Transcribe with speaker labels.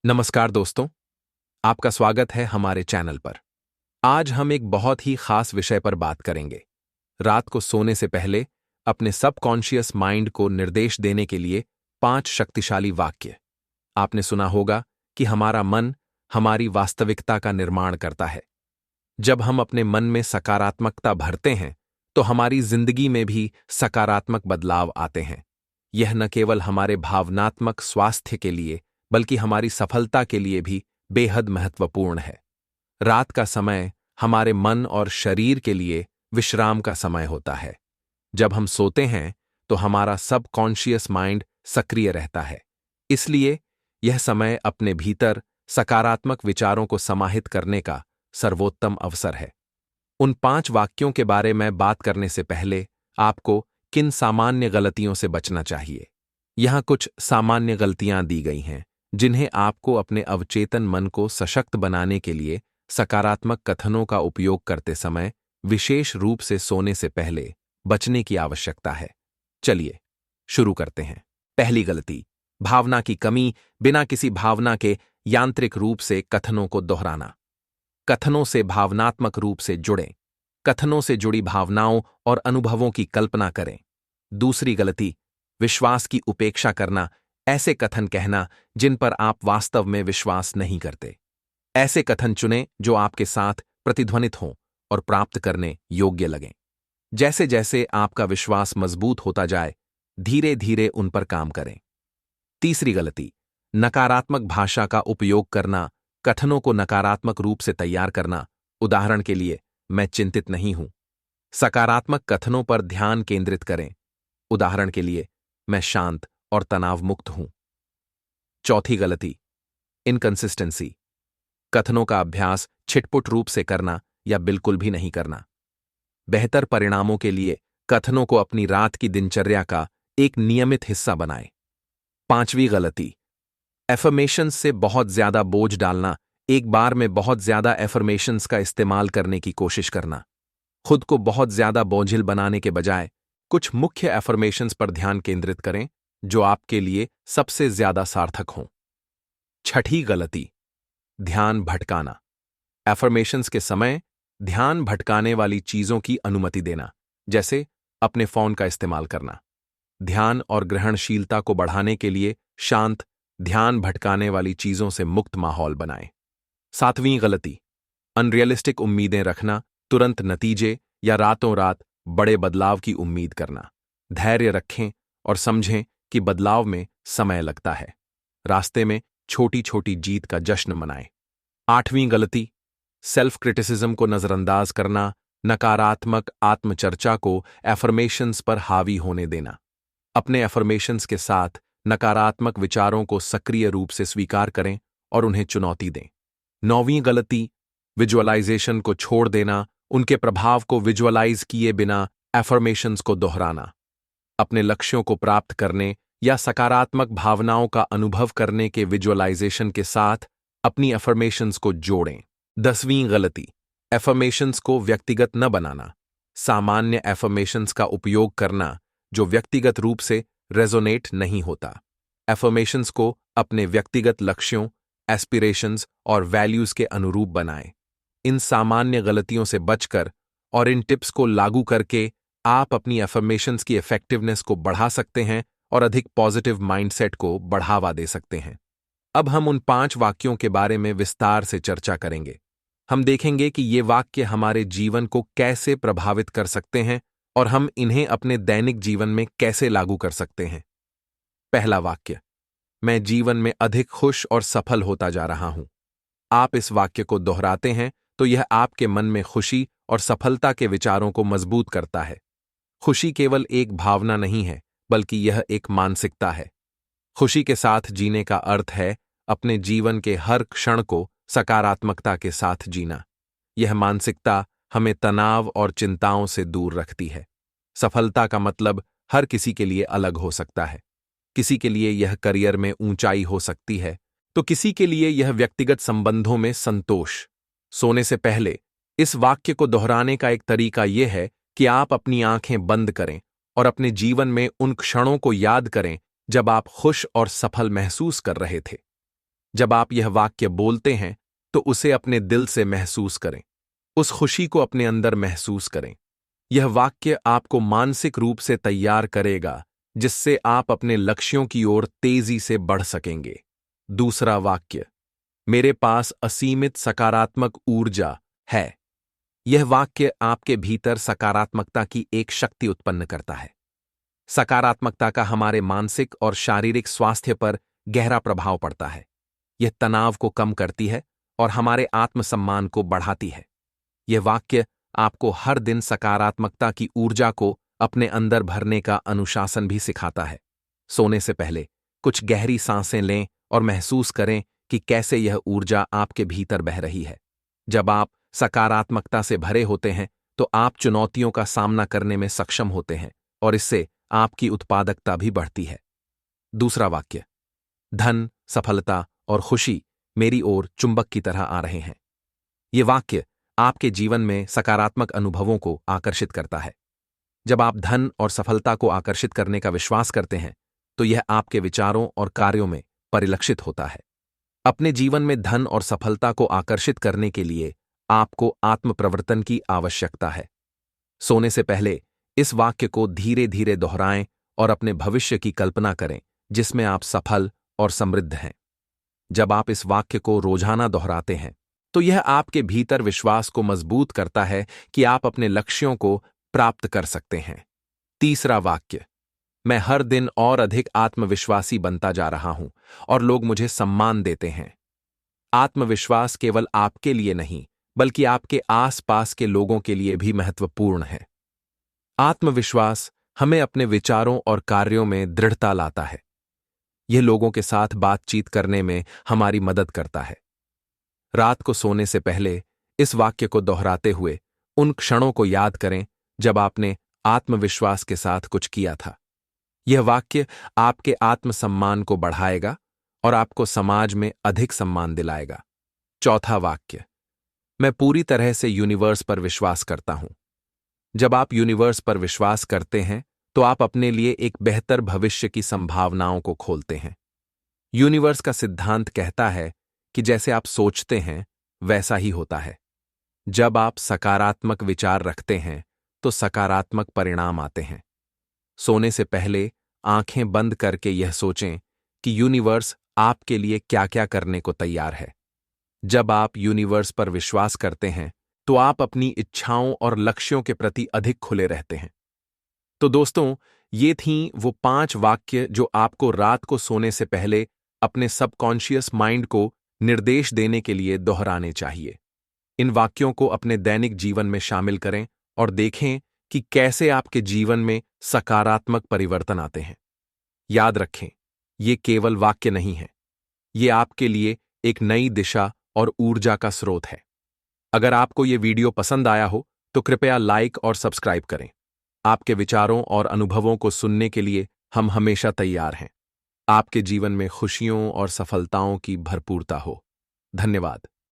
Speaker 1: नमस्कार दोस्तों, आपका स्वागत है हमारे चैनल पर। आज हम एक बहुत ही खास विषय पर बात करेंगे। रात को सोने से पहले अपने सबकॉन्शियस माइंड को निर्देश देने के लिए 5 शक्तिशाली वाक्य। आपने सुना होगा कि हमारा मन हमारी वास्तविकता का निर्माण करता है। जब हम अपने मन में सकारात्मकता भरते हैं, तो हमारी जिंदगी में भी सकारात्मक बदलाव आते हैं। यह न केवल हमारे भावनात्मक स्वास्थ्य के लिए, बल्कि हमारी सफलता के लिए भी बेहद महत्वपूर्ण है। रात का समय हमारे मन और शरीर के लिए विश्राम का समय होता है। जब हम सोते हैं, तो हमारा सबकॉन्शियस माइंड सक्रिय रहता है। इसलिए यह समय अपने भीतर सकारात्मक विचारों को समाहित करने का सर्वोत्तम अवसर है। उन 5 वाक्यों के बारे में बात करने से पहले आपको किन सामान्य गलतियों से बचना चाहिए। यहाँ कुछ सामान्य गलतियां दी गई हैं, जिन्हें आपको अपने अवचेतन मन को सशक्त बनाने के लिए सकारात्मक कथनों का उपयोग करते समय, विशेष रूप से सोने से पहले, बचने की आवश्यकता है। चलिए शुरू करते हैं। पहली गलती, भावना की कमी। बिना किसी भावना के यांत्रिक रूप से कथनों को दोहराना। कथनों से भावनात्मक रूप से जुड़ें। कथनों से जुड़ी भावनाओं और अनुभवों की कल्पना करें। दूसरी गलती, विश्वास की उपेक्षा करना। ऐसे कथन कहना जिन पर आप वास्तव में विश्वास नहीं करते। ऐसे कथन चुनें जो आपके साथ प्रतिध्वनित हों और प्राप्त करने योग्य लगें। जैसे जैसे आपका विश्वास मजबूत होता जाए, धीरे धीरे उन पर काम करें। तीसरी गलती, नकारात्मक भाषा का उपयोग करना। कथनों को नकारात्मक रूप से तैयार करना। उदाहरण के लिए, मैं चिंतित नहीं हूं। सकारात्मक कथनों पर ध्यान केंद्रित करें। उदाहरण के लिए, मैं शांत और तनाव मुक्त हूं। चौथी गलती, इनकंसिस्टेंसी। कथनों का अभ्यास छिटपुट रूप से करना या बिल्कुल भी नहीं करना। बेहतर परिणामों के लिए कथनों को अपनी रात की दिनचर्या का एक नियमित हिस्सा बनाएं। पांचवी गलती, एफर्मेशंस से बहुत ज्यादा बोझ डालना। एक बार में बहुत ज्यादा एफर्मेशंस का इस्तेमाल करने की कोशिश करना। खुद को बहुत ज्यादा बोझिल बनाने के बजाय कुछ मुख्य एफर्मेशंस पर ध्यान केंद्रित करें जो आपके लिए सबसे ज्यादा सार्थक हों। छठी गलती, ध्यान भटकाना। एफर्मेशंस के समय ध्यान भटकाने वाली चीजों की अनुमति देना, जैसे अपने फोन का इस्तेमाल करना। ध्यान और ग्रहणशीलता को बढ़ाने के लिए शांत, ध्यान भटकाने वाली चीजों से मुक्त माहौल बनाएं। सातवीं गलती, अनरियलिस्टिक उम्मीदें रखना। तुरंत नतीजे या रातों रात बड़े बदलाव की उम्मीद करना। धैर्य रखें और समझें कि बदलाव में समय लगता है। रास्ते में छोटी छोटी जीत का जश्न मनाएं। आठवीं गलती, सेल्फ क्रिटिसिज्म को नजरअंदाज करना। नकारात्मक आत्मचर्चा को एफर्मेशंस पर हावी होने देना। अपने एफर्मेशंस के साथ नकारात्मक विचारों को सक्रिय रूप से स्वीकार करें और उन्हें चुनौती दें। नौवीं गलती, विजुअलाइजेशन को छोड़ देना। उनके प्रभाव को विजुअलाइज किए बिना एफर्मेशंस को दोहराना। अपने लक्ष्यों को प्राप्त करने या सकारात्मक भावनाओं का अनुभव करने के विजुअलाइजेशन के साथ अपनी एफर्मेशंस को जोड़ें। 10वीं गलती, एफर्मेशंस को व्यक्तिगत न बनाना। सामान्य एफर्मेशंस का उपयोग करना जो व्यक्तिगत रूप से रेजोनेट नहीं होता। एफर्मेशंस को अपने व्यक्तिगत लक्ष्यों, एस्पिरेशंस और वैल्यूज के अनुरूप बनाएं। इन सामान्य गलतियों से बचकर और इन टिप्स को लागू करके आप अपनी एफर्मेशंस की इफेक्टिवनेस को बढ़ा सकते हैं और अधिक पॉजिटिव माइंडसेट को बढ़ावा दे सकते हैं। अब हम उन 5 वाक्यों के बारे में विस्तार से चर्चा करेंगे। हम देखेंगे कि ये वाक्य हमारे जीवन को कैसे प्रभावित कर सकते हैं और हम इन्हें अपने दैनिक जीवन में कैसे लागू कर सकते हैं। पहला वाक्य, मैं जीवन में अधिक खुश और सफल होता जा रहा हूं। आप इस वाक्य को दोहराते हैं तो यह आपके मन में खुशी और सफलता के विचारों को मजबूत करता है। खुशी केवल एक भावना नहीं है, बल्कि यह एक मानसिकता है। खुशी के साथ जीने का अर्थ है अपने जीवन के हर क्षण को सकारात्मकता के साथ जीना। यह मानसिकता हमें तनाव और चिंताओं से दूर रखती है। सफलता का मतलब हर किसी के लिए अलग हो सकता है। किसी के लिए यह करियर में ऊंचाई हो सकती है, तो किसी के लिए यह व्यक्तिगत संबंधों में संतोष। सोने से पहले इस वाक्य को दोहराने का एक तरीका यह है कि आप अपनी आंखें बंद करें और अपने जीवन में उन क्षणों को याद करें जब आप खुश और सफल महसूस कर रहे थे। जब आप यह वाक्य बोलते हैं तो उसे अपने दिल से महसूस करें। उस खुशी को अपने अंदर महसूस करें। यह वाक्य आपको मानसिक रूप से तैयार करेगा, जिससे आप अपने लक्ष्यों की ओर तेजी से बढ़ सकेंगे। दूसरा वाक्य, मेरे पास असीमित सकारात्मक ऊर्जा है। यह वाक्य आपके भीतर सकारात्मकता की एक शक्ति उत्पन्न करता है। सकारात्मकता का हमारे मानसिक और शारीरिक स्वास्थ्य पर गहरा प्रभाव पड़ता है। यह तनाव को कम करती है और हमारे आत्मसम्मान को बढ़ाती है। यह वाक्य आपको हर दिन सकारात्मकता की ऊर्जा को अपने अंदर भरने का अनुशासन भी सिखाता है। सोने से पहले कुछ गहरी सांसें लें और महसूस करें कि कैसे यह ऊर्जा आपके भीतर बह रही है। जब आप सकारात्मकता से भरे होते हैं तो आप चुनौतियों का सामना करने में सक्षम होते हैं और इससे आपकी उत्पादकता भी बढ़ती है। दूसरा वाक्य, धन, सफलता और खुशी मेरी ओर चुंबक की तरह आ रहे हैं। यह वाक्य आपके जीवन में सकारात्मक अनुभवों को आकर्षित करता है। जब आप धन और सफलता को आकर्षित करने का विश्वास करते हैं तो यह आपके विचारों और कार्यों में परिलक्षित होता है। अपने जीवन में धन और सफलता को आकर्षित करने के लिए आपको आत्मप्रवर्तन की आवश्यकता है। सोने से पहले इस वाक्य को धीरे धीरे दोहराएं और अपने भविष्य की कल्पना करें जिसमें आप सफल और समृद्ध हैं। जब आप इस वाक्य को रोजाना दोहराते हैं तो यह आपके भीतर विश्वास को मजबूत करता है कि आप अपने लक्ष्यों को प्राप्त कर सकते हैं। तीसरा वाक्य, मैं हर दिन और अधिक आत्मविश्वासी बनता जा रहा हूं और लोग मुझे सम्मान देते हैं। आत्मविश्वास केवल आपके लिए नहीं बल्कि आपके आसपास के लोगों के लिए भी महत्वपूर्ण है। आत्मविश्वास हमें अपने विचारों और कार्यों में दृढ़ता लाता है। यह लोगों के साथ बातचीत करने में हमारी मदद करता है। रात को सोने से पहले इस वाक्य को दोहराते हुए उन क्षणों को याद करें जब आपने आत्मविश्वास के साथ कुछ किया था। यह वाक्य आपके आत्मसम्मान को बढ़ाएगा और आपको समाज में अधिक सम्मान दिलाएगा। चौथा वाक्य, मैं पूरी तरह से यूनिवर्स पर विश्वास करता हूं। जब आप यूनिवर्स पर विश्वास करते हैं तो आप अपने लिए एक बेहतर भविष्य की संभावनाओं को खोलते हैं। यूनिवर्स का सिद्धांत कहता है कि जैसे आप सोचते हैं वैसा ही होता है। जब आप सकारात्मक विचार रखते हैं तो सकारात्मक परिणाम आते हैं। सोने से पहले आंखें बंद करके यह सोचें कि यूनिवर्स आपके लिए क्या-क्या करने को तैयार है। जब आप यूनिवर्स पर विश्वास करते हैं तो आप अपनी इच्छाओं और लक्ष्यों के प्रति अधिक खुले रहते हैं। तो दोस्तों, ये थीं वो 5 वाक्य जो आपको रात को सोने से पहले अपने सबकॉन्शियस माइंड को निर्देश देने के लिए दोहराने चाहिए। इन वाक्यों को अपने दैनिक जीवन में शामिल करें और देखें कि कैसे आपके जीवन में सकारात्मक परिवर्तन आते हैं। याद रखें, ये केवल वाक्य नहीं है, ये आपके लिए एक नई दिशा और ऊर्जा का स्रोत है। अगर आपको ये वीडियो पसंद आया हो तो कृपया लाइक और सब्सक्राइब करें। आपके विचारों और अनुभवों को सुनने के लिए हम हमेशा तैयार हैं। आपके जीवन में खुशियों और सफलताओं की भरपूरता हो। धन्यवाद।